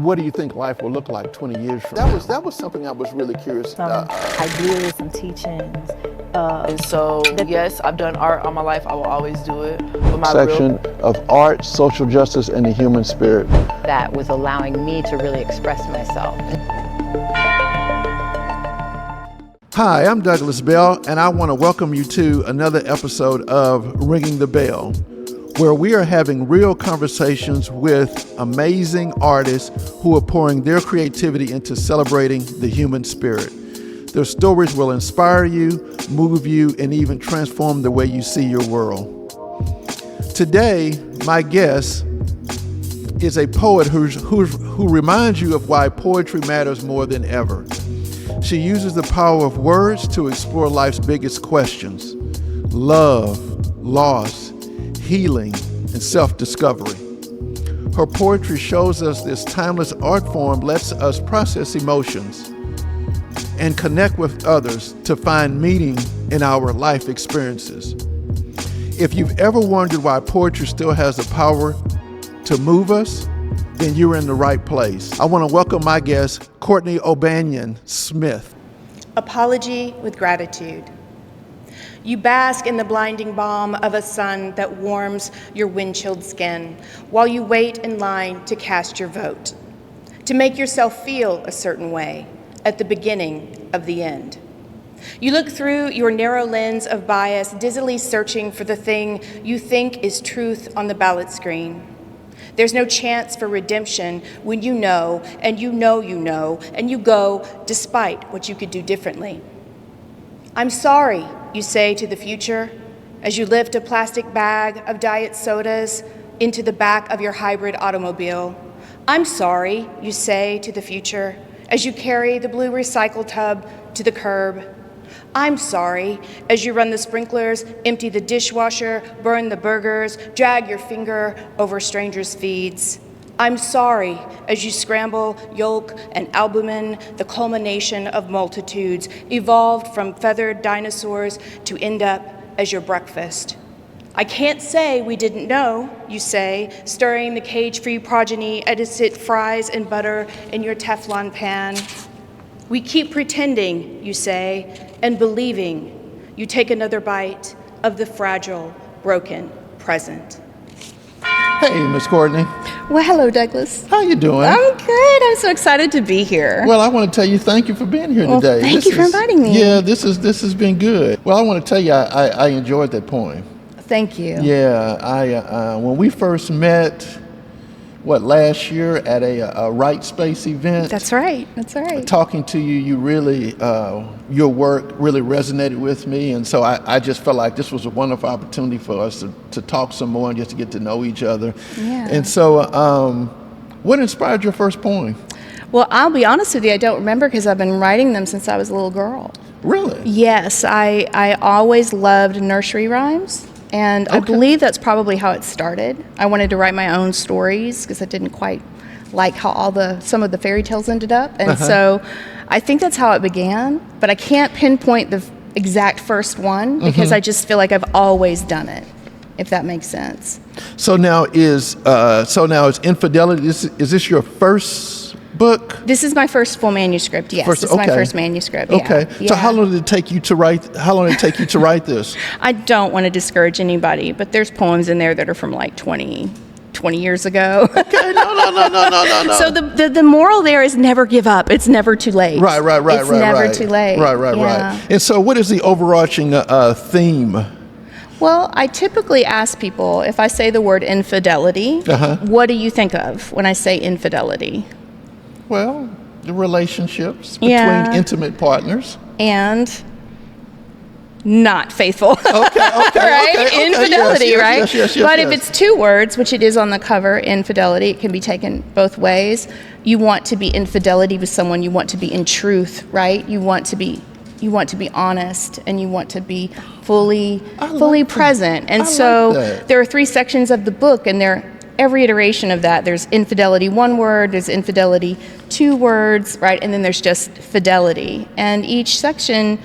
what do you think life will look like 20 years from now? That was something I was really curious Some ideas, some teachings. Yes, I've done art all my life. I will always do it. But my section of art, social justice, and the human spirit. That was allowing me to really express myself. Hi, I'm Douglas Bell, and I want to welcome you to another episode of Ringing the Bell, where we are having real conversations with amazing artists who are pouring their creativity into celebrating the human spirit. Their stories will inspire you, move you, and even transform the way you see your world. Today, my guest is a poet who reminds you of why poetry matters more than ever. She uses the power of words to explore life's biggest questions: love, loss, healing, and self-discovery. Her poetry shows us this timeless art form lets us process emotions and connect with others to find meaning in our life experiences. If you've ever wondered why poetry still has the power to move us, then you're in the right place. I want to welcome my guest, Courtney O'Banion-Smith. Apology with gratitude. You bask in the blinding balm of a sun that warms your wind-chilled skin while you wait in line to cast your vote, to make yourself feel a certain way at the beginning of the end. You look through your narrow lens of bias, dizzily searching for the thing you think is truth on the ballot screen. There's no chance for redemption when you know, and you know you know, and you go despite what you could do differently. I'm sorry, you say to the future, as you lift a plastic bag of diet sodas into the back of your hybrid automobile. I'm sorry, you say to the future, as you carry the blue recycle tub to the curb. I'm sorry, as you run the sprinklers, empty the dishwasher, burn the burgers, drag your finger over strangers' feeds. I'm sorry, as you scramble yolk and albumin, the culmination of multitudes, evolved from feathered dinosaurs to end up as your breakfast. I can't say we didn't know, you say, stirring the cage-free progeny as it fries in butter in your Teflon pan. We keep pretending, you say, and believing. You take another bite of the fragile, broken present. Hey, Miss Courtney. Well, hello, Douglas. How you doing? I'm good. I'm so excited to be here. Well, I want to tell you thank you for being here today. Thank you for inviting me. Yeah, this has been good. Well, I want to tell you I enjoyed that poem. Thank you. Yeah, I when we first met, last year at a Right Space event. That's right. Talking to you, you really, your work really resonated with me. And so I just felt like this was a wonderful opportunity for us to talk some more and just to get to know each other. Yeah. And so what inspired your first poem? Well, I'll be honest with you, I don't remember because I've been writing them since I was a little girl. Really? Yes, I always loved nursery rhymes. And I believe that's probably how it started. I wanted to write my own stories because I didn't quite like how some of the fairy tales ended up. And so I think that's how it began, but I can't pinpoint the exact first one because I just feel like I've always done it, if that makes sense. So now is Infidelity, is this your first book? This is my first full manuscript. Yes, this is my first manuscript. Okay. Yeah. So how long did it take you to write? This? I don't want to discourage anybody, but there's poems in there that are from like 20 years ago. Okay. No. So the moral there is never give up. It's never too late. Right. It's never too late. Right. And so, what is the overarching theme? Well, I typically ask people if I say the word infidelity, what do you think of when I say infidelity? Well, the relationships between intimate partners. And not faithful. Okay. Right? Infidelity, yes, right? Yes. But if it's two words, which it is on the cover, infidelity, it can be taken both ways. You want to be infidelity with someone, you want to be in truth, right? You want to be honest, and you want to be fully present. And so there are 3 sections of the book, and every iteration of that, there's infidelity 1 word, there's infidelity 2 words, right? And then there's just fidelity. And each section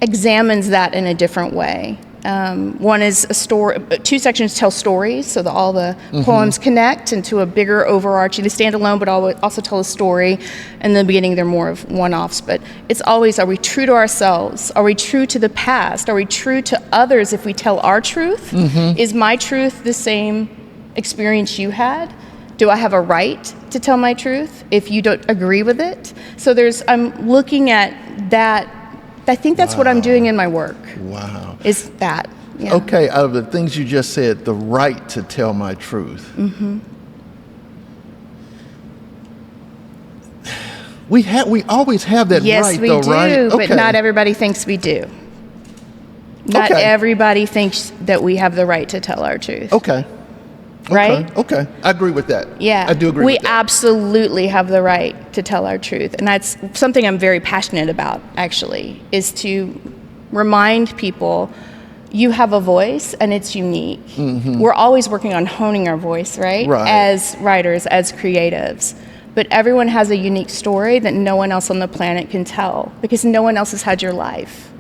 examines that in a different way. One is a story. Two sections tell stories, so that all the poems connect into a bigger overarching. They stand alone, but also tell a story. And in the beginning, they're more of one-offs. But it's always: are we true to ourselves? Are we true to the past? Are we true to others? If we tell our truth, is my truth the same experience you had? Do I have a right to tell my truth if you don't agree with it? So I'm looking at that. I think that's what I'm doing in my work. Wow. Is that. Yeah. Okay, out of the things you just said, the right to tell my truth. We always have that yes, right, we though, do, right? but not everybody thinks we do. Not everybody thinks that we have the right to tell our truth. Okay. Right? Okay. I agree with that. Yeah. I do agree we with that. absolutely have the right to tell our truth. And that's something I'm very passionate about, actually, is to remind people you have a voice and it's unique. We're always working on honing our voice, right? As writers, as creatives. But everyone has a unique story that no one else on the planet can tell because no one else has had your life.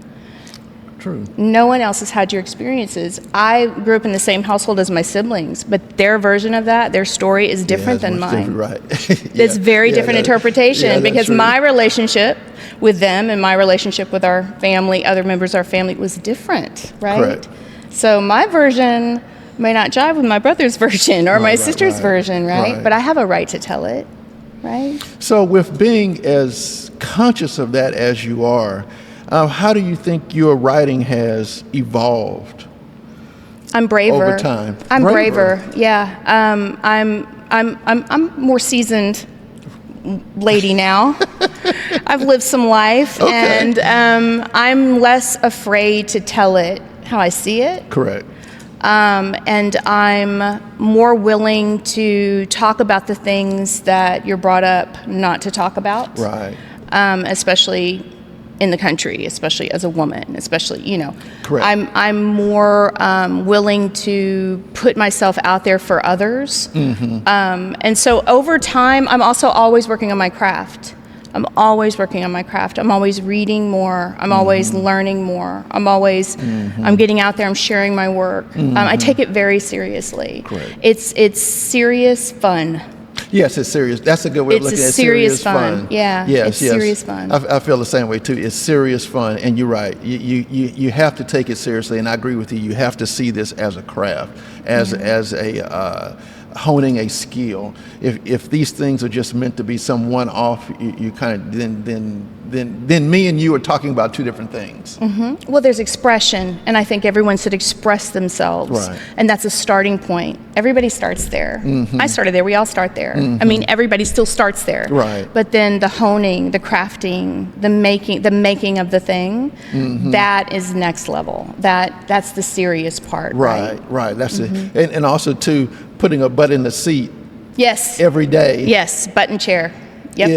True. No one else has had your experiences. I grew up in the same household as my siblings, but their version of that, their story is different than mine. Right. It's very different interpretation because my relationship with them and my relationship with our family, other members of our family, was different, right? Correct. So my version may not jive with my brother's version or my sister's version, right? But I have a right to tell it, right? So with being as conscious of that as you are, how do you think your writing has evolved? I'm braver over time. I'm braver. Yeah. I'm more seasoned lady now. I've lived some life, and I'm less afraid to tell it how I see it. Correct. And I'm more willing to talk about the things that you're brought up not to talk about. Right. Especially in the country, especially as a woman, especially, Correct. I'm more willing to put myself out there for others. And so over time, I'm also always working on my craft. I'm always reading more. I'm always learning more. I'm getting out there. I'm sharing my work. I take it very seriously. Correct. It's serious fun. Yes, it's serious. That's a good way of looking at it. It's serious fun. Yeah, it's serious fun. I feel the same way too. It's serious fun, and you're right. You have to take it seriously, and I agree with you. You have to see this as a craft, as a honing a skill. If these things are just meant to be some one-off, you kind of then me and you are talking about two different things. Well, there's expression, and I think everyone should express themselves, and that's a starting point. Everybody starts there. I started there. We all start there. I mean, everybody still starts there. Right. But then the honing, the crafting, the making of the thing, that is next level. That's the serious part. Right. That's it. And also too, putting a butt in the seat. Yes. Every day. Yes. Butt and chair. Yep.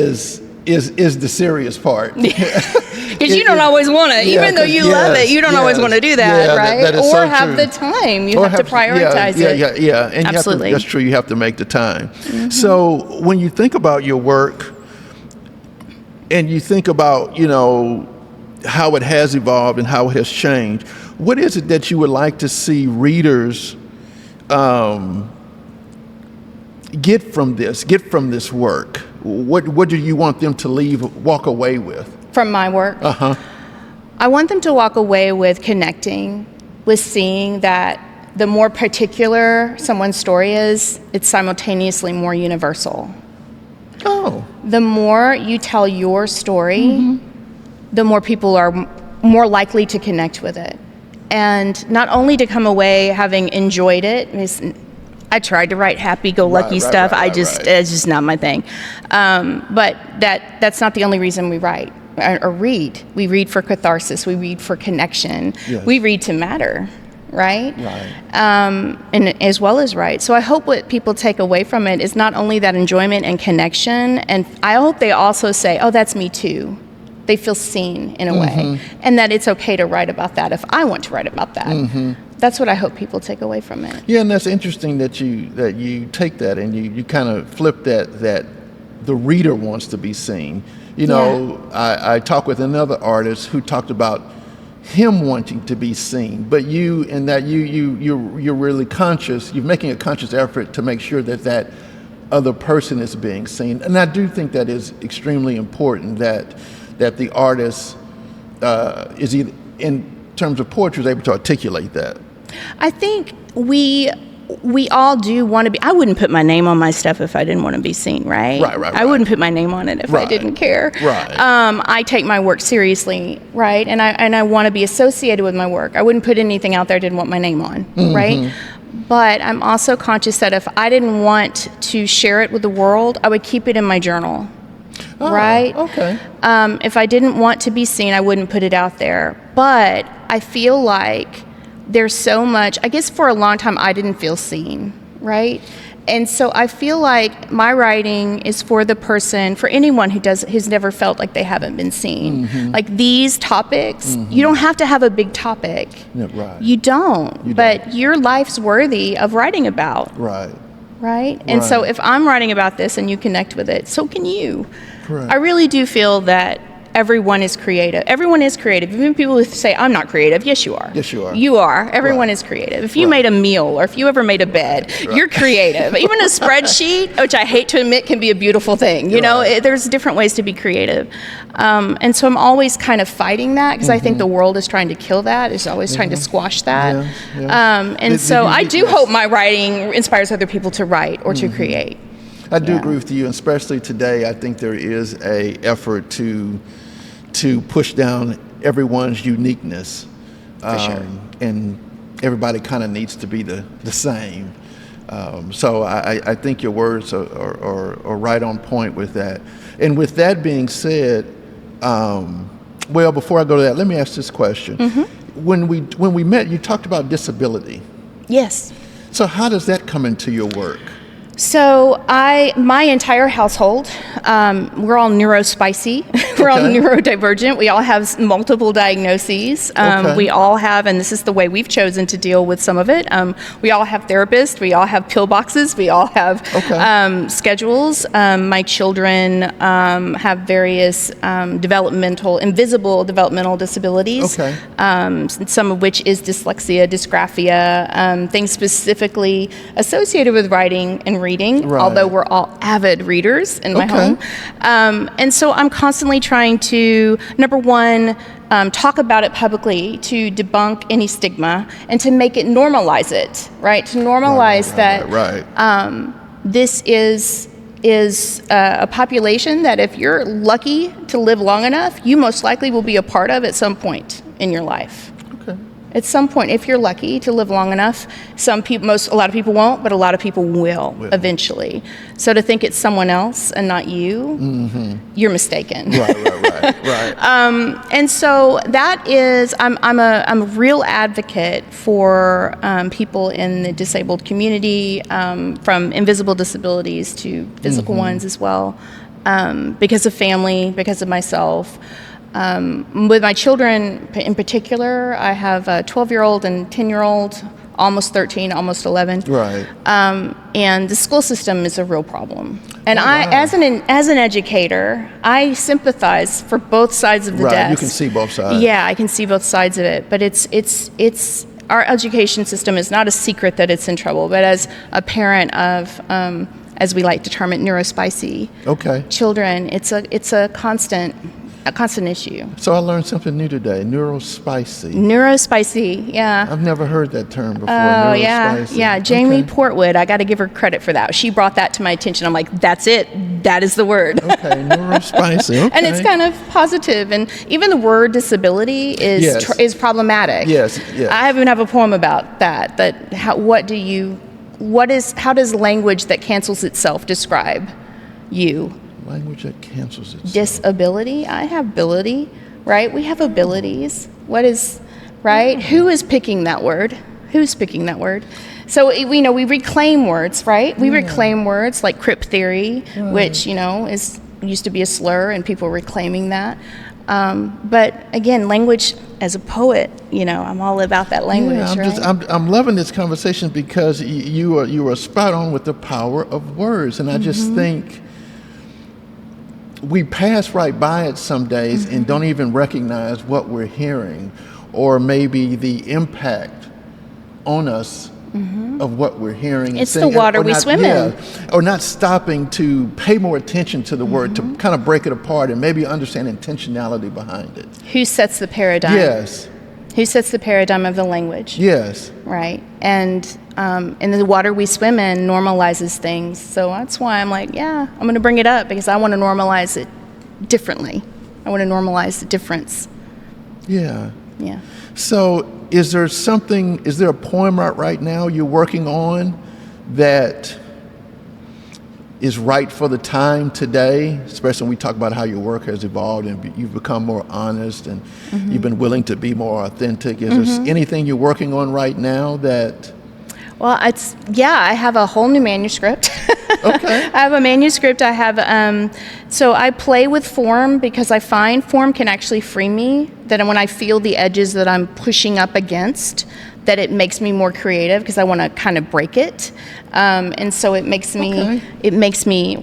Is the serious part. Because you don't always want to, even though you love it, you don't always want to do that, right? That is or so have true. the time. You have to prioritize it. Yeah. And absolutely. That's true. You have to make the time. So when you think about your work and you think about, how it has evolved and how it has changed, what is it that you would like to see readers get from this work? What do you want them to walk away with? From my work? I want them to walk away with connecting, with seeing that the more particular someone's story is, it's simultaneously more universal. Oh. The more you tell your story, the more people are more likely to connect with it. And not only to come away having enjoyed it, I tried to write happy-go-lucky stuff. It's just not my thing. But that's not the only reason we write or read. We read for catharsis. We read for connection. Yes. We read to matter, right? Right. And as well as write. So I hope what people take away from it is not only that enjoyment and connection, and I hope they also say, oh, that's me too. They feel seen in a way, and that it's okay to write about that if I want to write about that. That's what I hope people take away from it. Yeah, and that's interesting that you take that and you kind of flip that the reader wants to be seen. I talked with another artist who talked about him wanting to be seen, but you're really conscious. You're making a conscious effort to make sure that other person is being seen. And I do think that is extremely important, that the artist is either, in terms of poetry, is able to articulate that. I think we all do want to be. I wouldn't put my name on my stuff if I didn't want to be seen, right? Right. I wouldn't put my name on it if I didn't care. Right. I take my work seriously, right? And I want to be associated with my work. I wouldn't put anything out there I didn't want my name on, right? But I'm also conscious that if I didn't want to share it with the world, I would keep it in my journal. Right? Okay. If I didn't want to be seen, I wouldn't put it out there. But I feel like there's so much, I guess for a long time I didn't feel seen, right? And so I feel like my writing is for the person, for anyone who's never felt like they haven't been seen. Like these topics, you don't have to have a big topic. Yeah, right. You don't. But your life's worthy of writing about. Right? And so if I'm writing about this and you connect with it, so can you. Correct. I really do feel that everyone is creative. Everyone is creative. Even people who say, I'm not creative. Yes, you are. Yes, you are. You are. Everyone is creative. If you made a meal or if you ever made a bed, you're creative. Even a spreadsheet, which I hate to admit can be a beautiful thing. You know, there's different ways to be creative. And so I'm always kind of fighting that because I think the world is trying to kill that, is always trying to squash that. And so I do hope my writing inspires other people to write or to create. I do agree with you, and especially today, I think there is a effort to push down everyone's uniqueness. For sure. And everybody kind of needs to be the same. So I think your words are right on point with that. And with that being said, well, before I go to that, let me ask this question. When we met, you talked about disability. Yes. So how does that come into your work? So my entire household, we're all neurospicy. We're all neurodivergent. We all have multiple diagnoses. We all have, and this is the way we've chosen to deal with some of it. We all have therapists. We all have pill boxes. We all have schedules. My children have various invisible developmental disabilities. Some of which is dyslexia, dysgraphia, things specifically associated with writing and reading, although we're all avid readers in my home. And so I'm constantly trying to, number one, talk about it publicly to debunk any stigma and to make it normalize it, right? To normalize this is a population that if you're lucky to live long enough, you most likely will be a part of at some point in your life. At some point, if you're lucky to live long enough, a lot of people won't, but a lot of people will eventually. So to think it's someone else and not you, you're mistaken. Right. And so that is, I'm a real advocate for people in the disabled community, from invisible disabilities to physical ones as well, because of family, because of myself. With my children in particular, I have a 12-year-old and 10-year-old, almost 13, almost 11. And the school system is a real problem. And as an educator, I sympathize for both sides of the desk. You can see both sides. Yeah, I can see both sides of it. But it's our education system is not a secret that it's in trouble. But as a parent of, as we like to term it, neurospicy children, it's a constant issue. So I learned something new today. Neurospicy. Neurospicy, yeah. I've never heard that term before. Oh, yeah. Jamie Portwood, I got to give her credit for that. She brought that to my attention. I'm like, that's it. That is the word. Neurospicy. And it's kind of positive. And even the word disability is problematic. Yes. I even have a poem about that. How does language that cancels itself describe you? Language that cancels itself. Disability. I have ability, right? We have abilities. What is, right? Who is picking that word? Who's picking that word? So we reclaim words, right? We reclaim words like crip theory, which used to be a slur, and people reclaiming that. But again, language, as a poet, I'm all about that language. I'm loving this conversation because you are spot on with the power of words, and I just think we pass right by it some days and don't even recognize what we're hearing, or maybe the impact on us of what we're hearing and It's the seeing, water or we not- swim in. yeah, or not stopping to pay more attention to the word, to kind of break it apart and maybe understand intentionality behind it. Who sets the paradigm? Yes, Who sets the paradigm of the language? yes. Right. And the water we swim in normalizes things. So that's why I'm like, yeah, I'm going to bring it up because I want to normalize it differently. I want to normalize the difference. Yeah. Yeah. So is there a poem right now you're working on that is right for the time today, especially when we talk about how your work has evolved and you've become more honest and you've been willing to be more authentic? Is there anything you're working on right now that... Well, I have a whole new manuscript. Okay. I have a manuscript. I have, so I play with form because I find form can actually free me. That when I feel the edges that I'm pushing up against, that it makes me more creative because I want to kind of break it. And so it makes me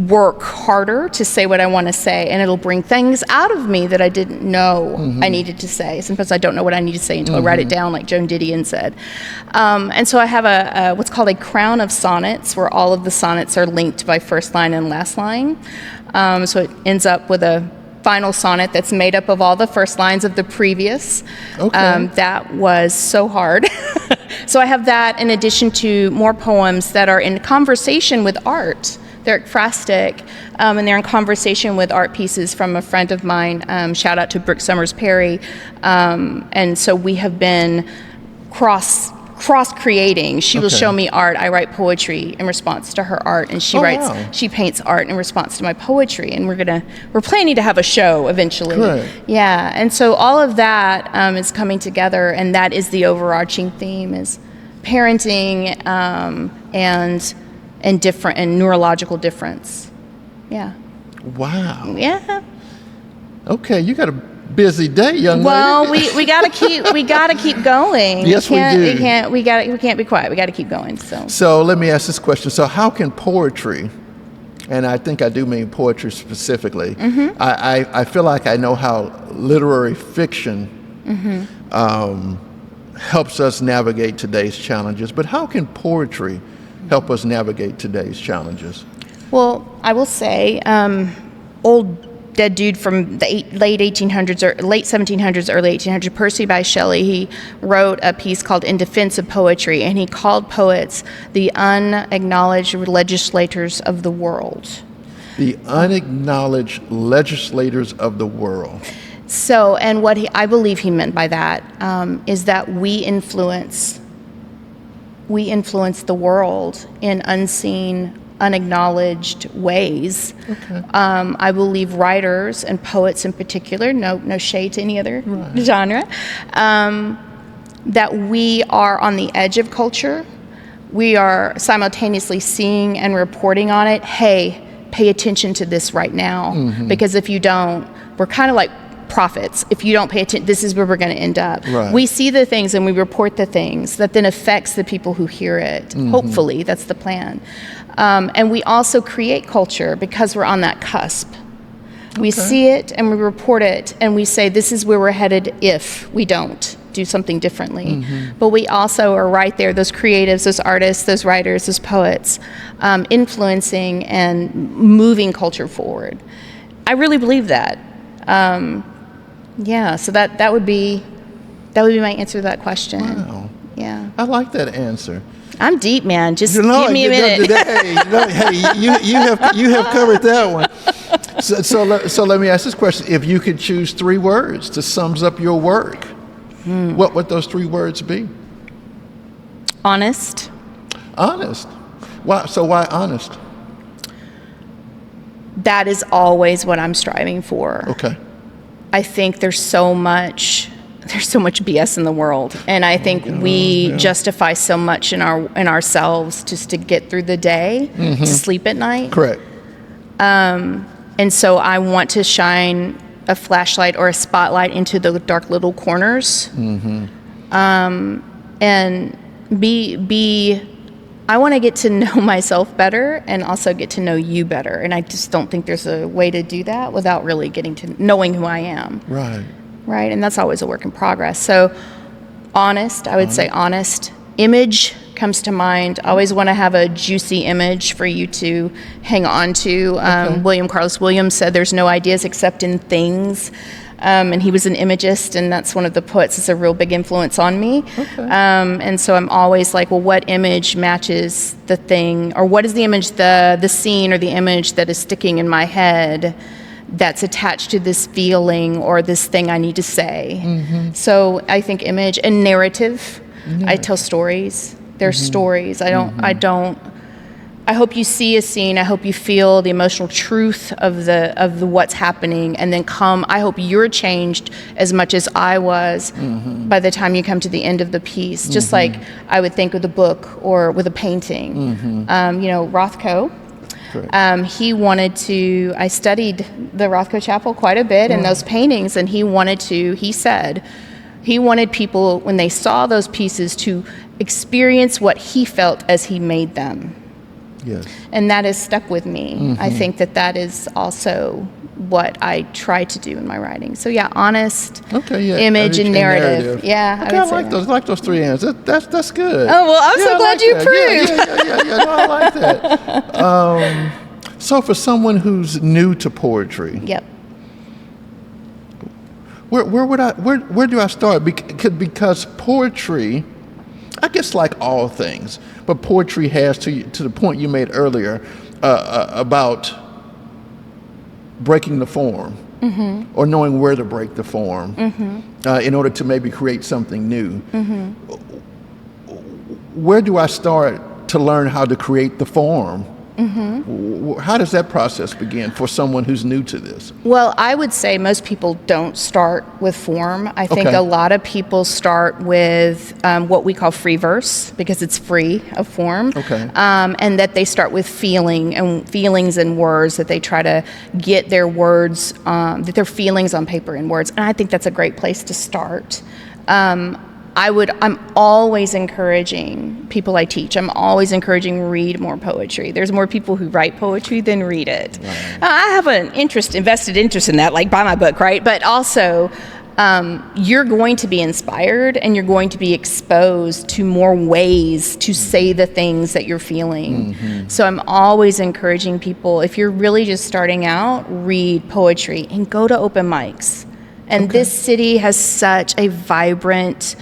work harder to say what I want to say, and it'll bring things out of me that I didn't know I needed to say. Sometimes I don't know what I need to say until I write it down, like Joan Didion said. And so I have a what's called a crown of sonnets, where all of the sonnets are linked by first line and last line. So it ends up with a final sonnet that's made up of all the first lines of the previous. Okay. That was so hard. So I have that in addition to more poems that are in conversation with art. They're ekphrastic, and they're in conversation with art pieces from a friend of mine. Shout out to Brooke Summers Perry. And so we have been cross creating. She will Okay. show me art. I write poetry in response to her art, and wow. she paints art in response to my poetry. And we're planning to have a show eventually. Good. Yeah. And so all of that is coming together, and that is the overarching theme: is parenting and different and neurological difference. Yeah. Wow. Yeah. Okay, you got a busy day, young Well, lady. we gotta keep going. Yes, we do. We can't be quiet. We gotta keep going. So let me ask this question. So how can poetry, and I think I do mean poetry specifically, I feel like I know how literary fiction helps us navigate today's challenges, but how can poetry help us navigate today's challenges? Well, I will say, old dead dude from the late 1800s or late 1700s, early 1800s, Percy Bysshe Shelley, he wrote a piece called In Defense of Poetry, and he called poets the unacknowledged legislators of the world. The unacknowledged legislators of the world. So, and what I believe he meant by that is that we influence the world in unseen, unacknowledged ways. Okay. I believe writers and poets in particular, no shade to any other genre, that we are on the edge of culture. We are simultaneously seeing and reporting on it. Hey, pay attention to this right now, because if you don't, we're kind of like prophets. If you don't pay attention, this is where we're going to end up. Right. We see the things and we report the things that then affects the people who hear it. Hopefully, that's the plan. And we also create culture because we're on that cusp. We see it and we report it and we say this is where we're headed if we don't do something differently. But we also are right there, those creatives, those artists, those writers, those poets, influencing and moving culture forward. I really believe that. So that would be my answer to that question. Wow. Yeah. I like that answer. I'm deep, man. Just give me a minute. You have covered that one. So let me ask this question. If you could choose 3 words to sums up your work, what would those 3 words be? Honest. Honest. Why? So why honest? That is always what I'm striving for. Okay. I think there's so much BS in the world, and I think we justify so much in ourselves just to get through the day, to sleep at night. Correct. And so I want to shine a flashlight or a spotlight into the dark little corners, and I want to get to know myself better and also get to know you better. And I just don't think there's a way to do that without really getting to knowing who I am. Right. right? And that's always a work in progress. So honest, I would say honest. Image comes to mind. I always want to have a juicy image for you to hang on to. William Carlos Williams said there's no ideas except in things. And he was an imagist, and that's one of the poets that's a real big influence on me. And so I'm always like, well, what image matches the thing, or what is the image, the scene or the image that is sticking in my head that's attached to this feeling or this thing I need to say. So I think image and narrative. I tell stories. There's stories. I hope you see a scene. I hope you feel the emotional truth of the what's happening, and then I hope you're changed as much as I was by the time you come to the end of the piece. Just like I would think with a book or with a painting. Rothko. I studied the Rothko Chapel quite a bit and those paintings, and he said he wanted people, when they saw those pieces, to experience what he felt as he made them. Yes. And that has stuck with me. I think that is also what I try to do in my writing. So yeah, honest, image and narrative. Yeah, okay, I like those three answers. That's good. Oh well, I'm so glad you approved. Yeah. No, I like that. So for someone who's new to poetry, where do I start? Because poetry, I guess, like all things, but poetry has, to the point you made earlier about breaking the form, or knowing where to break the form in order to maybe create something new. Where do I start to learn how to create the form? How does that process begin for someone who's new to this? Well, I would say most people don't start with form. I think a lot of people start with what we call free verse, because it's free of form. And that they start with feelings and words, that they try to get their words, that their feelings on paper in words. And I think that's a great place to start. I'm always encouraging people I teach. I'm always encouraging read more poetry. There's more people who write poetry than read it. Right. I have an vested interest in that, like buy my book, right? But also, you're going to be inspired and you're going to be exposed to more ways to say the things that you're feeling. So I'm always encouraging people, if you're really just starting out, read poetry and go to open mics. And this city has such a vibrant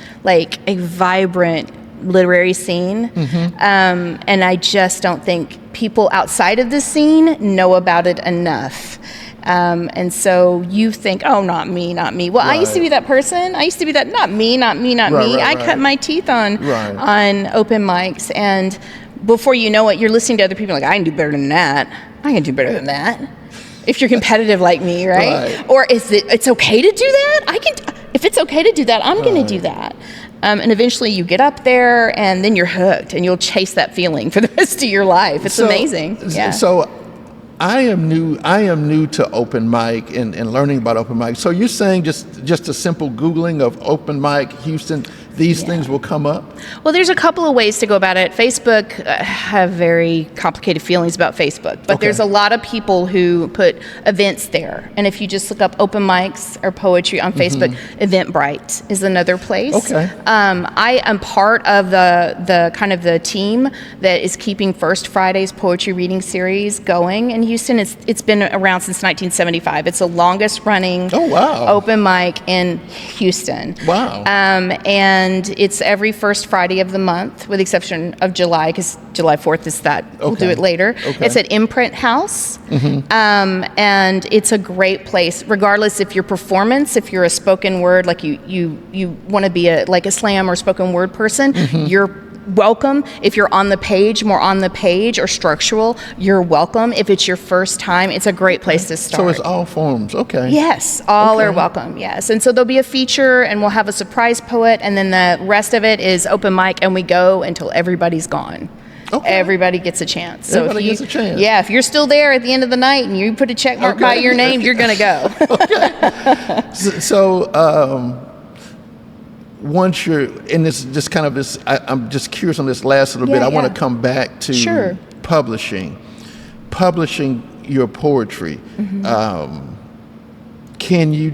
literary scene. And I just don't think people outside of the scene know about it enough. And so you think, oh, not me. Well, I used to be that person. I used to be that, not me. I cut my teeth on open mics. And before you know it, you're listening to other people like, I can do better than that. I can do better than that. If you're competitive like me, right? Or it's okay to do that? If it's okay to do that, I'm going to do that. And eventually you get up there and then you're hooked and you'll chase that feeling for the rest of your life. It's amazing. Yeah. So I am new to open mic and learning about open mic. So you're saying just a simple Googling of open mic Houston, these things will come up? Well, there's a couple of ways to go about it. Facebook, I have very complicated feelings about Facebook, but there's a lot of people who put events there. And if you just look up open mics or poetry on Facebook, Eventbrite is another place. I am part of the kind of the team that is keeping First Friday's poetry reading series going in Houston. It's been around since 1975. It's the longest running open mic in Houston. And it's every first Friday of the month, with the exception of July, because July 4th is that. We'll do it later. It's at Imprint House. And it's a great place, regardless if your performance, if you're a spoken word, like you want to be a slam or spoken word person, you're welcome. If you're on the page, more on the page or structural, you're welcome. If it's your first time, it's a great place to start. So it's all forms, Yes, all are welcome, yes. And so there'll be a feature and we'll have a surprise poet, and then the rest of it is open mic, and we go until everybody's gone. Everybody gets a chance. So Everybody gets a chance. Yeah, if you're still there at the end of the night and you put a check mark by your name, you're going to go. So once you're in this, just kind of this, I'm just curious on this last little bit. I want to come back to publishing your poetry. Can you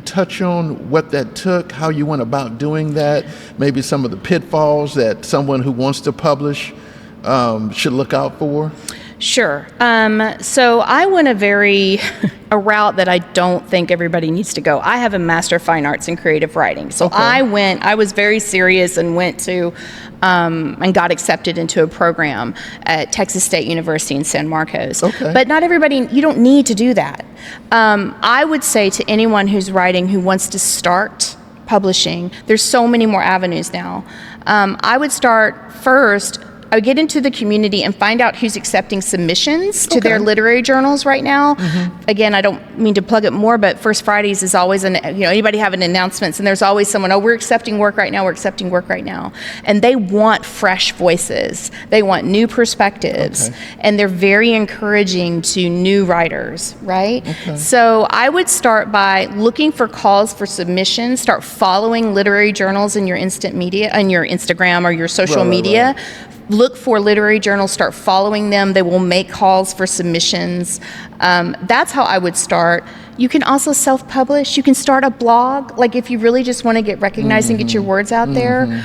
touch on what that took, how you went about doing that, maybe some of the pitfalls that someone who wants to publish should look out for? Sure. So I went a route that I don't think everybody needs to go. I have a Master of Fine Arts in Creative Writing. So I was very serious and went to, and got accepted into a program at Texas State University in San Marcos. Okay. But not everybody, you don't need to do that. I would say to anyone who's writing who wants to start publishing, there's so many more avenues now. I would start first, I would get into the community and find out who's accepting submissions to their literary journals right now. Again, I don't mean to plug it more, but First Fridays is always anybody having announcements, and there's always someone, we're accepting work right now. And they want fresh voices. They want new perspectives. And they're very encouraging to new writers, right? So I would start by looking for calls for submissions, start following literary journals in your instant media, on your Instagram or your social media. Look for literary journals, start following them. They will make calls for submissions. That's how I would start. You can also self-publish. You can start a blog. Like if you really just want to get recognized and get your words out there.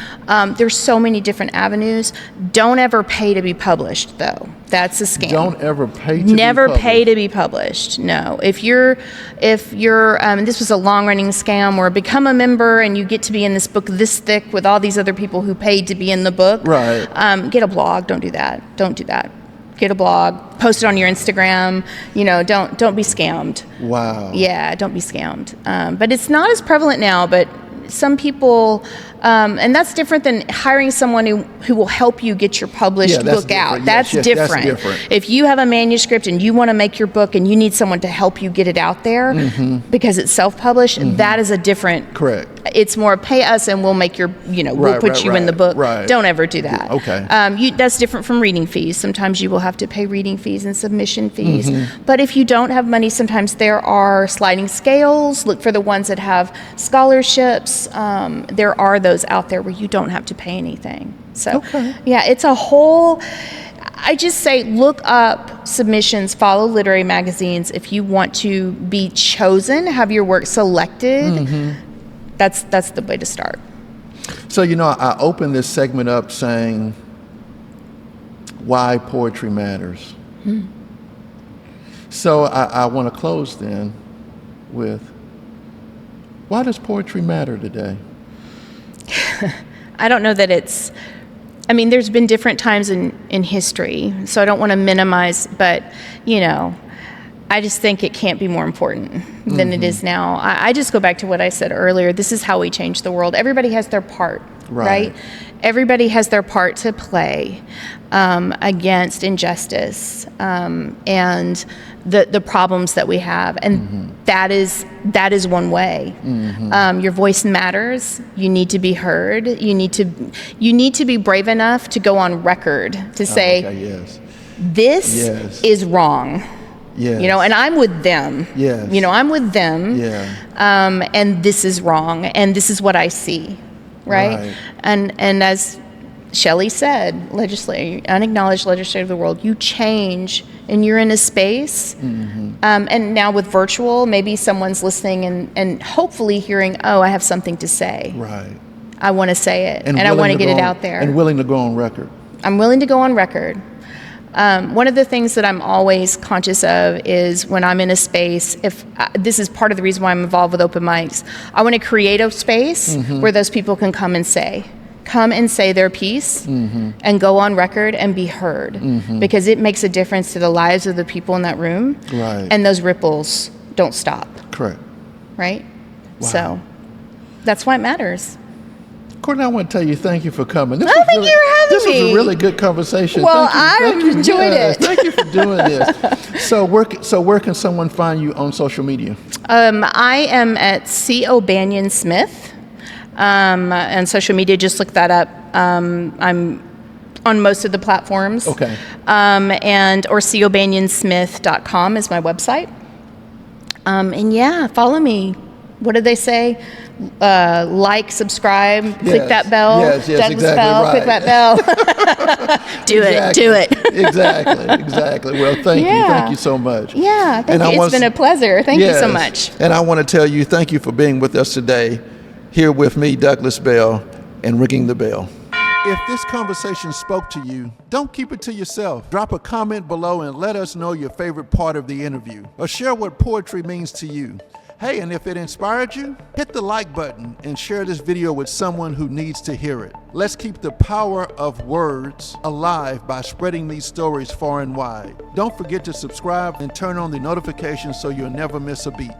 There's so many different avenues. Don't ever pay to be published, though. That's a scam. Don't ever pay to be published. Never pay to be published. No. If you're, this was a long-running scam where become a member and you get to be in this book this thick with all these other people who paid to be in the book. Right. Get a blog. Don't do that. Don't do that. Get a blog. Post it on your Instagram. Don't be scammed. Wow. Yeah, don't be scammed. But it's not as prevalent now, but some people, and that's different than hiring someone who will help you get your published book out. That's different. That's different. If you have a manuscript and you want to make your book and you need someone to help you get it out there because it's self-published, that is a different. Correct. It's more pay us and we'll make your, we'll put you in the book. Right. Don't ever do that. Okay. That's different from reading fees. Sometimes you will have to pay reading fees and submission fees. But if you don't have money, sometimes there are sliding scales. Look for the ones that have scholarships. There are those out there where you don't have to pay anything. So, yeah, it's a whole... I just say look up submissions, follow literary magazines. If you want to be chosen, have your work selected, that's the way to start. So, I opened this segment up saying why poetry matters. So I want to close then with, why does poetry matter today? I don't know that it's... there's been different times in history, so I don't want to minimize, but, I just think it can't be more important than it is now. I just go back to what I said earlier. This is how we change the world. Everybody has their part, right? Everybody has their part to play against injustice and the problems that we have, and that is one way. Your voice matters. You need to be heard. You need to be brave enough to go on record to say, this is wrong. Yes. And I'm with them. Yes. I'm with them. Yeah. And this is wrong, and this is what I see, right? And as Shelley said, unacknowledged legislator of the world, you change, and you're in a space. And now with virtual, maybe someone's listening and hopefully hearing, I have something to say. Right. I want to say it, and I want to get it out there. And willing to go on record. I'm willing to go on record. One of the things that I'm always conscious of is when I'm in a space, this is part of the reason why I'm involved with open mics, I want to create a space where those people can come and say their piece and go on record and be heard, because it makes a difference to the lives of the people in that room. Right. And those ripples don't stop. Correct. Right? Wow. So that's why it matters. Courtney, I want to tell you thank you for coming. Thank you for having me. This was a really good conversation. Well, I enjoyed it. Thank you for doing this. So where can someone find you on social media? I am at C. O'Banion-Smith. On social media, just look that up. I'm on most of the platforms. Okay. Or CObanionsmith.com is my website. And yeah, follow me. What did they say? Like, subscribe, click that bell. Yes, Douglas exactly Bell, right. click that bell. Do it. Exactly. Well, thank you. Thank you so much. Yeah, thank you. It's been a pleasure. Thank you so much. And I want to tell you, thank you for being with us today, here with me, Douglas Bell, and Ringing the Bell. If this conversation spoke to you, don't keep it to yourself. Drop a comment below and let us know your favorite part of the interview, or share what poetry means to you. Hey, and if it inspired you, hit the like button and share this video with someone who needs to hear it. Let's keep the power of words alive by spreading these stories far and wide. Don't forget to subscribe and turn on the notifications so you'll never miss a beat.